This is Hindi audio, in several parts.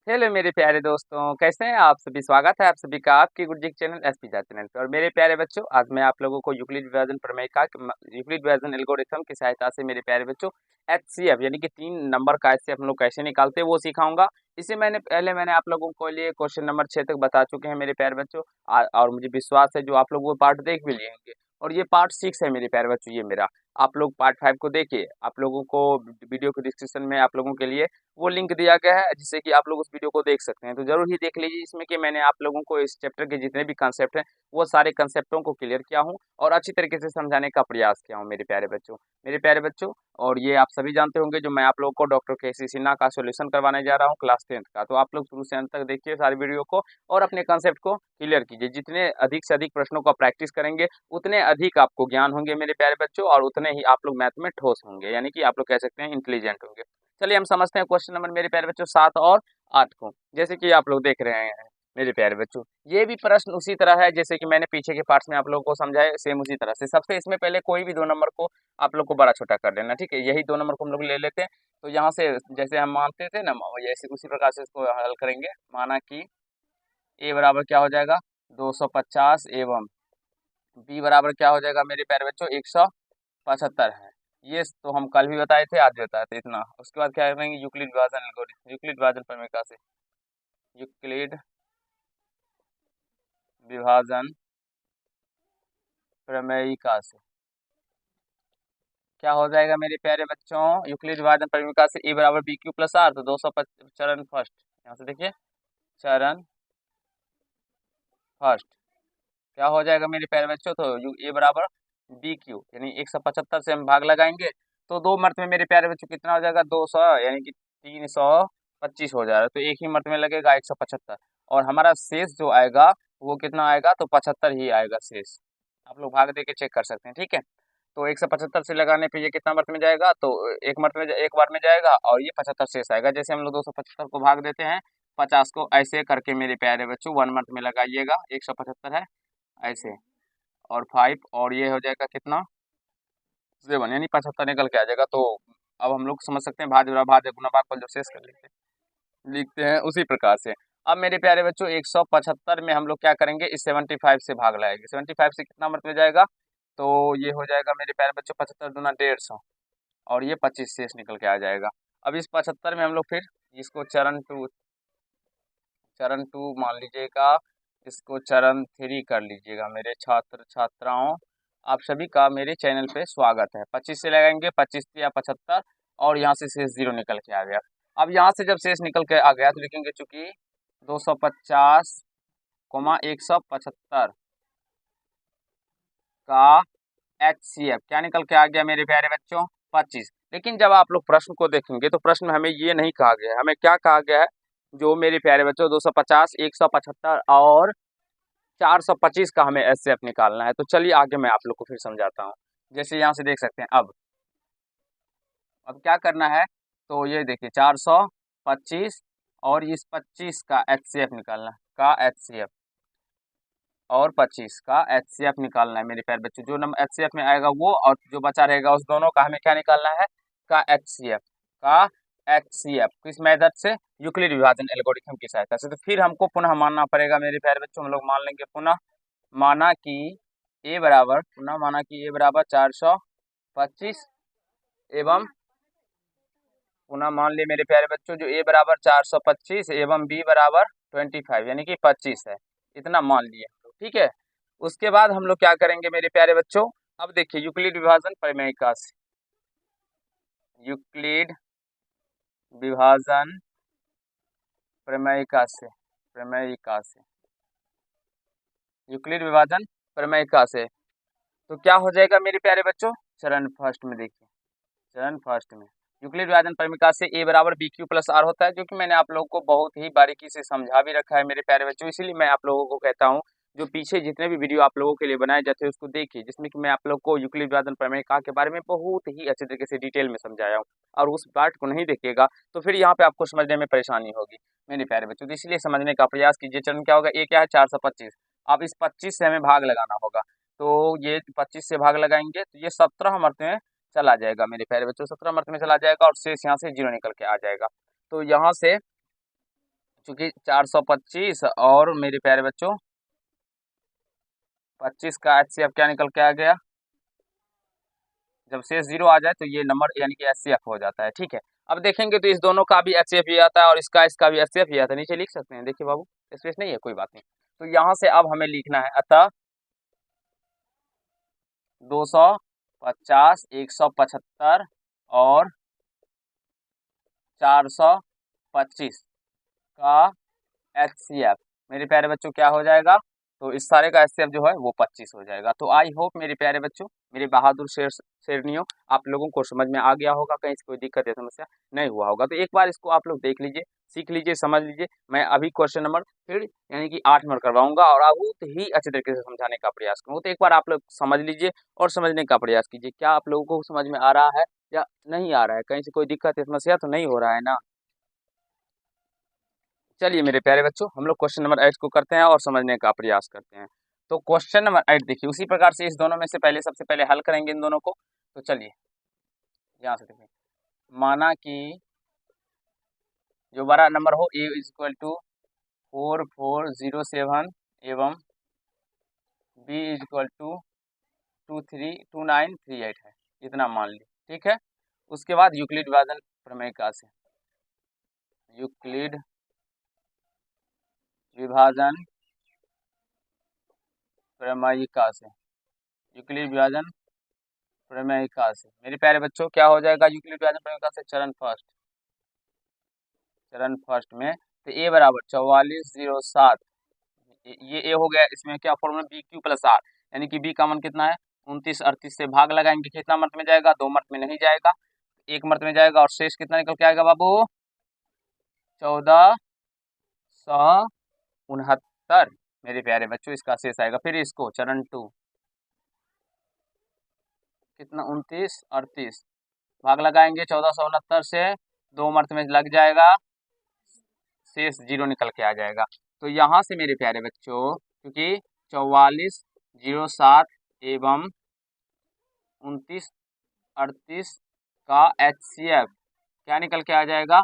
हेलो मेरे प्यारे दोस्तों, कैसे हैं आप सभी। स्वागत है आप सभी का आपके गुरुजी के चैनल एसपी चैनल पे। और मेरे प्यारे बच्चों, आज मैं आप लोगों को यूक्लिड विभाजन प्रमेय का यूक्लिड विभाजन एल्गोरिथम की सहायता से मेरे प्यारे बच्चों एचसीएफ यानी कि 3 नंबर का एचसीएफ हम लोग कैसे निकालते हैं वो सिखाऊंगा। इसे मैंने आप लोगों को लिए क्वेश्चन नंबर 6 तक बता चुके हैं मेरे प्यारे बच्चों। और मुझे विश्वास है जो आप लोग वो पार्ट देख भी लेंगे। और ये पार्ट 6 है मेरे प्यारे बच्चों। ये मेरा आप लोग पार्ट 5 को देखिए। आप लोगों को वीडियो के डिस्क्रिप्शन में आप लोगों के लिए वो लिंक दिया गया है, जिससे कि आप लोग उस वीडियो को देख सकते हैं। तो जरूर ही देख लीजिए, इसमें कि मैंने आप लोगों को इस चैप्टर के जितने भी कंसेप्ट हैं वो सारे कंसेप्टों को क्लियर किया हूँ और अच्छी तरीके से समझाने का प्रयास किया हूँ मेरे प्यारे बच्चों। मेरे प्यारे बच्चों, और ये आप सभी जानते होंगे जो मैं आप लोगों को डॉक्टर के सिन्हा का सॉल्यूशन करवाने जा रहा हूँ क्लास 10th का। तो आप लोग शुरू से अंत तक देखिए सारी वीडियो को और अपने कंसेप्ट को क्लियर कीजिए। जितने अधिक से अधिक प्रश्नों का प्रैक्टिस करेंगे उतने अधिक आपको ज्ञान होंगे मेरे प्यारे बच्चों, और उतने ही आप लोग मैथ में ठोस होंगे, यानी कि आप लोग कह सकते हैं इंटेलिजेंट होंगे। चलिए हम समझते हैं क्वेश्चन नंबर मेरे प्यारे बच्चों 7 और 8 को। जैसे कि आप लोग देख रहे हैं मेरे प्यारे बच्चों, ये भी प्रश्न उसी तरह है जैसे कि मैंने पीछे के पार्ट्स में आप लोगों को समझाया, सेम उसी तरह से। सबसे इसमें पहले कोई भी 2 नंबर को आप लोग को बड़ा छोटा कर लेना, ठीक है। यही 2 नंबर को हम लोग ले लेते हैं। तो यहाँ से जैसे हम मानते थे ना, जैसे उसी प्रकार से इसको हल करेंगे। माना कि ए बराबर क्या हो जाएगा 250 एवं बी बराबर क्या हो जाएगा मेरे प्यारे बच्चों 175 है। ये तो हम कल भी बताए थे, आज भी बताए थे इतना। उसके बाद क्या करेंगे, यूक्लिड विभाजन एल्गोरिथम, यूक्लिड विभाजन प्रमेय से, यूक्लिड विभाजन प्रमेयिका से क्या हो जाएगा मेरे प्यारे बच्चों, यूक्लिड विभाजन प्रमेयिका से ए बराबर बी क्यू प्लस आर। तो 200 चरण फर्स्ट, यहाँ से देखिए चरण फर्स्ट क्या हो जाएगा मेरे प्यारे बच्चों, तो ए बराबर बी क्यू यानी 175 से हम भाग लगाएंगे तो 2 मर्त में मेरे प्यारे बच्चों कितना हो जाएगा 200, यानी कि 325 हो जाएगा। तो एक ही मर्त में लगेगा 175, और हमारा शेष जो आएगा वो कितना आएगा, तो 75 ही आएगा शेष। आप लोग भाग दे के चेक कर सकते हैं, ठीक है। तो 175 से लगाने पे ये कितना मर्त में जाएगा, तो एक बार में जाएगा और ये 75 शेष आएगा। जैसे हम लोग 275 को भाग देते हैं 50 को, ऐसे करके मेरे प्यारे बच्चों 1 मंथ में लगाइएगा। 175 है ऐसे, और 5, और ये हो जाएगा कितना 7, यानी 75 निकल के आ जाएगा। तो अब हम लोग समझ सकते हैं भाज्य भाज्य गुणा भागफल जब शेष कर लिखते हैं उसी प्रकार से। अब मेरे प्यारे बच्चों 175 में हम लोग क्या करेंगे, इस 75 से भाग लगाएंगे। 75 से कितना मत में जाएगा, तो ये हो जाएगा मेरे प्यारे बच्चों 75 दूना 150, और ये 25 शेष निकल के आ जाएगा। अब इस 75 में हम लोग फिर इसको चरण 2 मान लीजिएगा, इसको चरण 3 कर लीजिएगा। मेरे छात्र छात्राओं, आप सभी का मेरे चैनल पे स्वागत है। 25 से लगाएंगे, 25 या 75, और यहाँ से शेष 0 निकल के आ गया। अब यहाँ से जब शेष निकल के आ गया तो लिखेंगे चूंकि 250 175 का HCF क्या निकल के आ गया मेरे प्यारे बच्चों 25। लेकिन जब आप लोग प्रश्न को देखेंगे तो प्रश्न में हमें ये नहीं कहा गया है, हमें क्या कहा गया है, जो मेरे प्यारे बच्चों 250 175 और 425 का हमें HCF निकालना है। तो चलिए आगे मैं आप लोग को फिर समझाता हूँ। जैसे यहाँ से देख सकते हैं, अब क्या करना है, तो ये देखिए 425 और इस 25 का HCF निकालना का HCF, और 25 का HCF निकालना है मेरे प्यारे बच्चों। जो नंबर HCF में आएगा वो, और जो बचा रहेगा उस दोनों का हमें क्या निकालना है, का HCF का HCF किस मेथड से, यूक्लिड विभाजन एल्गोरिथम की सहायता से। तो फिर हमको पुनः मानना पड़ेगा मेरे प्यारे बच्चों, हम लोग मान लेंगे पुनः, माना कि माना कि ए बराबर 425 एवं पुनः मान लिए मेरे प्यारे बच्चों जो ए बराबर 425 एवं बी बराबर 25 यानी कि 25 है, इतना मान लिए हम लोग, ठीक है। उसके बाद हम लोग क्या करेंगे मेरे प्यारे बच्चों, अब देखिए यूक्लिड विभाजन प्रमेयिका से, यूक्लिड विभाजन प्रमेयिका से प्रमेयिका से यूक्लिड विभाजन प्रमेयिका से तो क्या हो जाएगा मेरे प्यारे बच्चों, चरण फर्स्ट में देखिए, चरण फर्स्ट में यूक्लिड विभाजन प्रमेयिका से ए बराबर बी क्यू प्लस आर होता है, जो कि मैंने आप लोगों को बहुत ही बारीकी से समझा भी रखा है मेरे प्यारे बच्चों। इसीलिए मैं आप लोगों को कहता हूँ जो पीछे जितने भी वीडियो आप लोगों के लिए बनाए जाते हैं उसको देखिए, जिसमें कि मैं आप लोग को यूक्लिड विभाजन प्रमेयिका के बारे में बहुत ही अच्छे तरीके से डिटेल में समझाया हूँ। और उस पार्ट को नहीं देखिएगा तो फिर यहाँ पे आपको समझने में परेशानी होगी मेरे प्यारे बच्चों। तो इसलिए समझने का प्रयास कीजिए। चरण क्या होगा, ए क्या है 425, अब इस 25 से हमें भाग लगाना होगा। तो ये 25 से भाग लगाएंगे तो ये 17 मरते हैं चला जाएगा मेरे प्यारे बच्चों, 17 मर्त में चला जाएगा और शेष यहाँ से 0 निकल के आ जाएगा। तो यहाँ से चूंकि 425 और मेरे प्यारे बच्चों 25 का HCF क्या निकल के आ गया, जब शेष 0 आ जाए तो ये नंबर यानी कि HCF हो जाता है। ठीक है, अब देखेंगे तो इस दोनों का भी HCF ही आता है और इसका भी HCF ही आता है। नीचे लिख सकते हैं, देखिए बाबू स्पेस नहीं है, कोई बात नहीं। तो यहाँ से अब हमें लिखना है, अतः 250, 175 और 425 का HCF मेरे प्यारे बच्चों क्या हो जाएगा, तो इस सारे का HCF जो है वो 25 हो जाएगा। तो आई होप मेरे प्यारे बच्चों, मेरे बहादुर शेरनियों, आप लोगों को समझ में आ गया होगा, कहीं से कोई दिक्कत या समस्या नहीं हुआ होगा। तो एक बार इसको आप लोग देख लीजिए, सीख लीजिए, समझ लीजिए। मैं अभी क्वेश्चन नंबर फिर यानी कि 8 नंबर करवाऊंगा और बहुत ही अच्छे तरीके से समझाने का प्रयास करूँगा। तो एक बार आप लोग समझ लीजिए और समझने का प्रयास कीजिए। क्या आप लोगों को समझ में आ रहा है या नहीं आ रहा है, कहीं से कोई दिक्कत या समस्या तो नहीं हो रहा है ना। चलिए मेरे प्यारे बच्चों, हम लोग क्वेश्चन नंबर 8 को करते हैं और समझने का प्रयास करते हैं। तो क्वेश्चन नंबर 8 देखिए, उसी प्रकार से इस दोनों में से पहले सबसे पहले हल करेंगे इन दोनों को। तो चलिए यहाँ से देखिए, माना कि जो बड़ा नंबर हो a इक्वल टू 4407 एवं b इक्वल टू 2938 है, इतना मान ली। ठीक है, उसके बाद यूक्लिड विभाजन प्रमेय का से यूक्लिड विभाजन प्रमेयिका से यूक्लिड विभाजन प्रमेयिका से मेरे प्यारे बच्चों क्या हो जाएगा, यूक्लिड विभाजन प्रमेयिका से चरण फर्स्ट में तो a बराबर 4407, ये a हो गया। इसमें क्या फॉर्मूला BQ प्लस R, यानी कि b का मान कितना है 29, 38 से भाग लगाएंगे, कितना मर्त में जाएगा, 2 मर्त में नहीं जाएगा, 1 मर्त में जाएगा और शेष कितना निकल के आएगा बाबू 1469 मेरे प्यारे बच्चों, इसका शेष आएगा। फिर इसको चरण 2 कितना 29, 38 भाग लगाएंगे 1469 से, 2 मर्त में लग जाएगा, शेष 0 निकल के आ जाएगा। तो यहाँ से मेरे प्यारे बच्चों क्योंकि 4407 एवं 2938 का HCF क्या निकल के आ जाएगा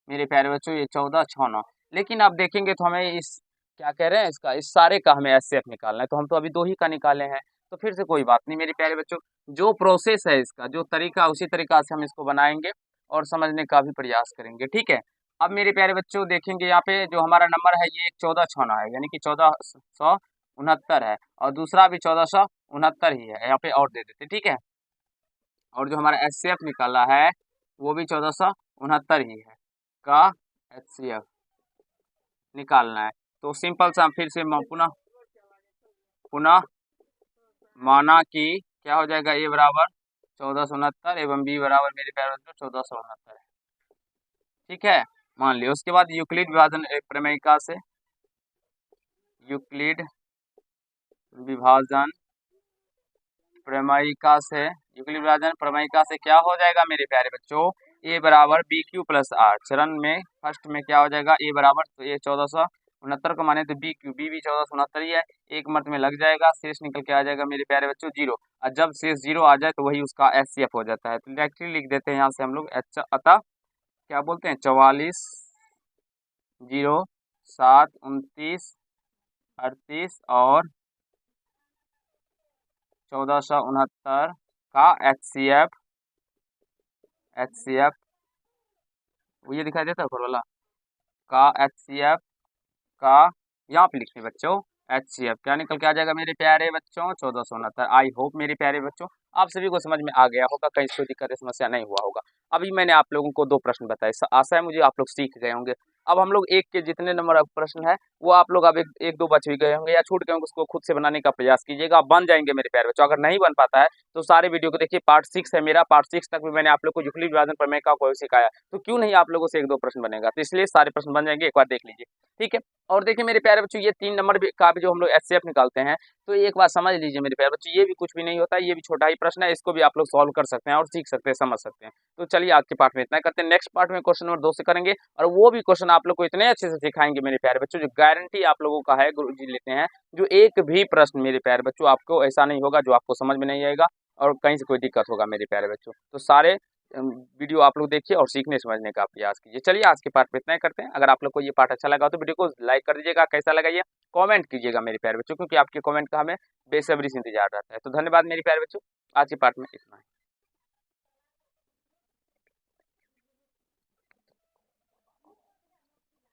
मेरे प्यारे बच्चों, ये 1469। लेकिन आप देखेंगे तो हमें इस क्या कह रहे हैं, इसका इस सारे का हमें HCF निकालना है, तो हम तो अभी 2 ही का निकाले हैं। तो फिर से कोई बात नहीं मेरे प्यारे बच्चों, जो प्रोसेस है इसका, जो तरीका, उसी तरीका से हम इसको बनाएंगे और समझने का भी प्रयास करेंगे। ठीक है, अब मेरे प्यारे बच्चों देखेंगे यहाँ पे जो हमारा नंबर है ये 1469 है, यानी कि 1469 है, और दूसरा भी 1469 ही है, यहाँ पे और दे देते। ठीक है, और जो हमारा HCF निकाला है वो भी 1469 ही है का HCF निकालना है। तो सिंपल सा फिर से पुनः माना कि क्या हो जाएगा, a बराबर 1469 एवं b बराबर मेरे प्यारे बच्चों 1469 है। ठीक है, मान लिया। उसके बाद यूक्लिड विभाजन प्रमेयिका से यूक्लिड विभाजन प्रमेयिका से क्या हो जाएगा मेरे प्यारे बच्चों, a बराबर BQ प्लस R। चरण में फर्स्ट में क्या हो जाएगा, a बराबर, तो ये 1469 को माने तो BQ, b भी 1469 ही है, 1 मर्त में लग जाएगा, शेष निकल के आ जाएगा मेरे प्यारे बच्चों 0। और जब शेष 0 आ जाए तो वही उसका HCF हो जाता है। तो डायरेक्टली लिख देते हैं यहाँ से हम लोग, अतः क्या बोलते हैं 4407, 29, 38 और 1469 का HCF वो ये दिखाई देता है ऊपर वाला का HCF का, यहाँ पे लिखिए बच्चों HCF क्या निकल के आ जाएगा मेरे प्यारे बच्चों 1469। आई होप मेरे प्यारे बच्चों आप सभी को समझ में आ गया होगा, कहीं कोई दिक्कत समस्या नहीं हुआ होगा। अभी मैंने आप लोगों को 2 प्रश्न बताए, आशा है मुझे आप लोग सीख गए होंगे। अब हम लोग एक के जितने नंबर प्रश्न है वो आप लोग अब एक दो बच भी गए होंगे या छूट गए होंगे, उसको खुद से बनाने का प्रयास कीजिएगा, आप बन जाएंगे मेरे प्यारे बच्चों। अगर नहीं बन पाता है तो सारे वीडियो को देखिए, पार्ट 6 है मेरा, पार्ट 6 तक भी मैंने आप लोग को यूक्लिड विभाजन प्रमेय का कोई सिखाया, तो क्यों नहीं आप लोगों से 1-2 प्रश्न बनेगा, तो इसलिए सारे प्रश्न बन जाएंगे, एक बार देख लीजिए। ठीक है, और देखिए मेरे प्यारे बच्चों ये 3 नंबर का भी जो हम लोग HCF निकालते हैं, तो एक बात समझ लीजिए मेरे प्यारे बच्चों, ये भी कुछ भी नहीं होता है, ये भी छोटा ही प्रश्न है, इसको भी आप लोग सॉल्व कर सकते हैं और सीख सकते हैं, समझ सकते हैं। तो चलिए आज के पार्ट में इतना करते हैं, नेक्स्ट पार्ट में क्वेश्चन नंबर 2 से करेंगे, और वो भी क्वेश्चन आप लोग को इतने अच्छे से सिखाएंगे मेरे प्यारे बच्चों, जो गारंटी आप लोगों का है, गुरुजी लेते हैं, जो एक भी प्रश्न मेरे प्यारे बच्चों आपको ऐसा नहीं होगा जो आपको समझ में नहीं आएगा और कहीं से कोई दिक्कत होगा मेरे प्यारे बच्चों। तो सारे वीडियो आप लोग देखिए और सीखने समझने का प्रयास कीजिए। चलिए आज के पार्ट में इतना ही करते हैं। अगर आप लोग को ये पार्ट अच्छा लगा तो वीडियो को लाइक कर दीजिएगा, कैसा लगा ये कमेंट कीजिएगा मेरे प्यारे बच्चों, क्योंकि आपके कमेंट का हमें बेसब्री से इंतजार रहता है। तो धन्यवाद मेरे प्यारे बच्चों, आज के पार्ट में इतना ही।